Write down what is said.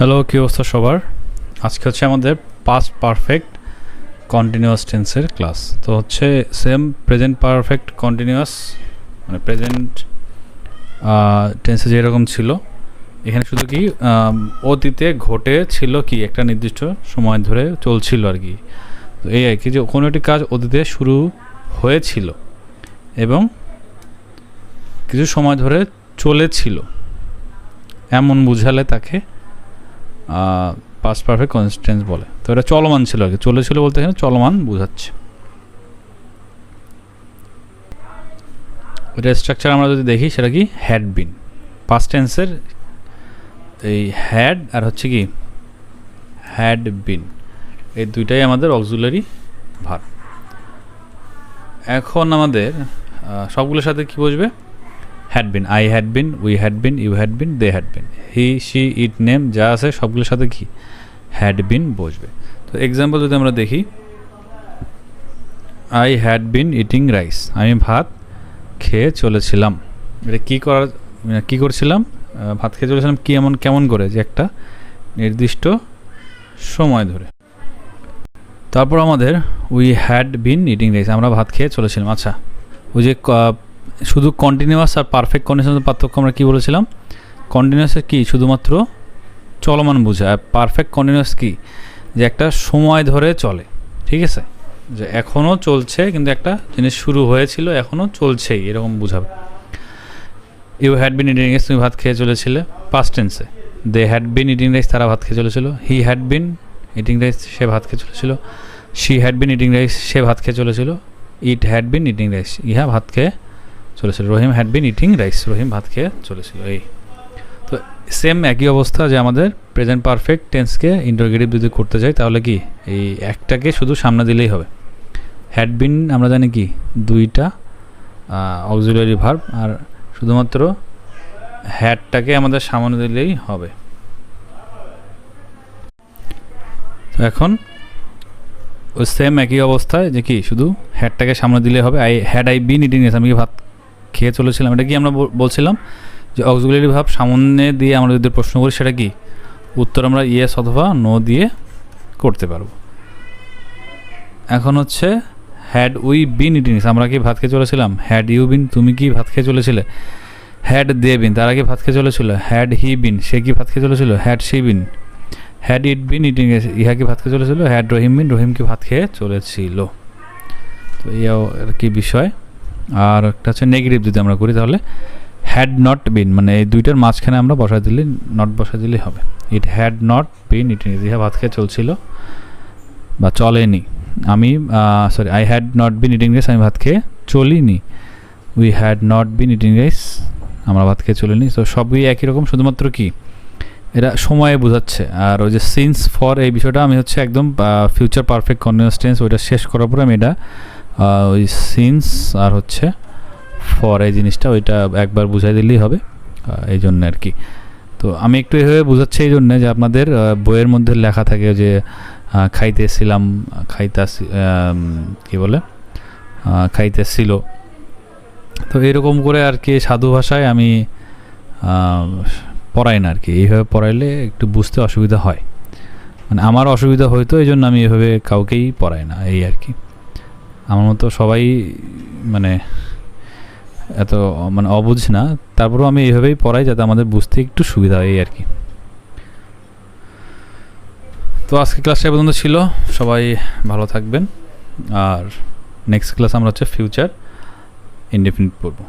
Hello, কী অবস্থা সবার? আজকে হচ্ছে আমাদের পাস্ট পারফেক্ট কন্টিনিউয়াস টেন্সের ক্লাস। তো হচ্ছে সেম প্রেজেন্ট পারফেক্ট কন্টিনিউয়াস মানে প্রেজেন্ট টেন্সে যেরকম ছিল, এখানে শুধু কি অতীতে ঘটে ছিল কি একটা নির্দিষ্ট সময় ধরে চলছিল আর কি। তো এই আর কি, যে কোনো একটি কাজ অতীতে শুরু হয়েছিল এবং কিছু সময় ধরে চলেছিল, এমন বুঝালে তাকে পাস্ট পারফেক্ট কন্টিনিউয়াস বলে। তো এটা চলমান ছিল আর কি, চলেছিল বলতে এখানে চলমান বোঝাচ্ছে। ওটা স্ট্রাকচার আমরা যদি দেখি, সেটা কি হ্যাড বিন, পাস্ট টেন্সের এই হ্যাড আর হচ্ছে কি হ্যাড বিন, এই দুইটাই আমাদের অক্সিলারি ভার্ব। এখন আমাদের সবগুলোর সাথে কি বসবে? Had been, I had been, we had been, you had been, they had been, he she it name যা আছে সবগুলোর সাথে কি হ্যাড বিন বসবে। তো এক্সাম্পল যদি আমরা দেখি, I had been eating rice, আমি ভাত খেয়ে চলেছিলাম। এটা কী করছিলাম? ভাত খেয়ে চলেছিলাম কি কেমন করে? যে একটা নির্দিষ্ট সময় ধরে। তারপর আমাদের we had been eating rice, আমরা ভাত খেয়ে চলেছিলাম। আচ্ছা, ওই যে শুধু কন্টিনিউয়াস আর পারফেক্ট কন্ডিশনের পার্থক্য আমরা কী বলেছিলাম? কন্টিনিউয়াসের কি শুধুমাত্র চলমান বোঝায়, আর পারফেক্ট কন্টিনিউয়াস কি যে একটা সময় ধরে চলে। ঠিক আছে, যে এখনও চলছে, কিন্তু একটা জিনিস শুরু হয়েছিল এখনও চলছেই, এরকম বোঝাবে। You had been eating rice, তুমি ভাত খেয়ে চলেছিলে পাস্ট টেন্সে। They had been eating rice, তারা ভাত খেয়ে চলেছিল। He had been eating rice, সে ভাত খেয়ে চলেছিল। She had been eating rice, সে ভাত খেয়ে চলেছিল। It had been eating rice, ইহা ভাত খেয়ে চলেছিল। Rahim had been eating rice, Rahim ভাত খেয়ে চলেছিল। এই তো সেম একই অবস্থা, যে আমাদের প্রেজেন্ট পারফেক্ট টেন্সকে ইন্টারোগেটিভ যদি করতে চাই, তাহলে কি এই একটাকে শুধু সামনে দিলেই হবে। হ্যাড বিন আমরা জানি কি দুইটা অক্সিলারি ভার্ব, আর শুধুমাত্র হ্যাডটাকে আমাদের সামনে দিলেই হবে। তো এখন ওই সেম একই অবস্থায় যে কি শুধু হ্যাডটাকে সামনে দিলে হবে। আই বিন ইটিং রাইস, আমি ভাত খেয়ে চলেছিলাম। এটা কি আমরা বলছিলাম যে অক্সিলারি ভার্ব সামনে দিয়ে আমরা যদি প্রশ্ন করি, সেটা কি উত্তর আমরা ইয়েস অথবা নো দিয়ে করতে পারবো। এখন হচ্ছে had we bin eating rice, আমরা কি ভাত খেয়ে চলেছিলাম। হ্যাড ইউ বিন, তুমি কি ভাত খেয়ে চলেছিলে। হ্যাড দে বিন, তারা কি ভাত খেয়ে চলেছিল। হ্যাড হি বিন, সে কি ভাত খেয়ে চলেছিল। Had she been, had it been eating rice, ইহা কি ভাত খেয়ে চলেছিল। হ্যাড রহিম বিন, রহিম কি ভাত খেয়ে চলেছিল। তো এই আর কি বিষয়। আর একটা হচ্ছে নেগেটিভ যদি আমরা করি, তাহলে হ্যাড নট বিন, মানে এই দুইটার মাঝখানে আমরা বসাই দিলে, নট বসাই দিলেই হবে। It had not been eating rice, ইহা ভাত খেয়ে চলছিল বা চলেনি। I had not been eating rice, আমি ভাত খেয়ে চলিনি। We had not been eating rice, আমরা ভাত খেয়ে চলিনি। তো সবই একই রকম, শুধুমাত্র কি এটা সময়ে বোঝাচ্ছে। আর ওই যে সিন্স ফর, এই বিষয়টা আমি হচ্ছে একদম ফিউচার পারফেক্ট কন্টিনিউয়াস টেন্স ওইটা শেষ করার পরে আমি এটা ওই সিন্স আর হচ্ছে ফর এই জিনিসটা ওইটা একবার বুঝাই দিলেই হবে, এই জন্য আর কি। তো আমি একটু এভাবে বোঝাচ্ছি এই জন্যে যে আপনাদের বইয়ের মধ্যে লেখা থাকে যে খাইতেছিলাম, কী বলে খাইতেছিল। তো এরকম করে আর কি সাধু ভাষায় আমি পড়াই না আর কি। এইভাবে পড়াইলে একটু বুঝতে অসুবিধা হয়, মানে আমার অসুবিধা হয়তো, এই জন্য আমি এভাবে কাউকেই পড়াই না, এই আর কি। আমার মতো সবাই মানে এত মানে অবুঝ না, তারপরেও আমি এইভাবেই পড়াই যাতে আমাদের বুঝতে একটু সুবিধা হয়, এই আর কি। তো আজকে ক্লাসটা পর্যন্ত ছিল, সবাই ভালো থাকবেন। আর নেক্সট ক্লাস আমরা হচ্ছে ফিউচার ইনডেফিনিট পড়ব।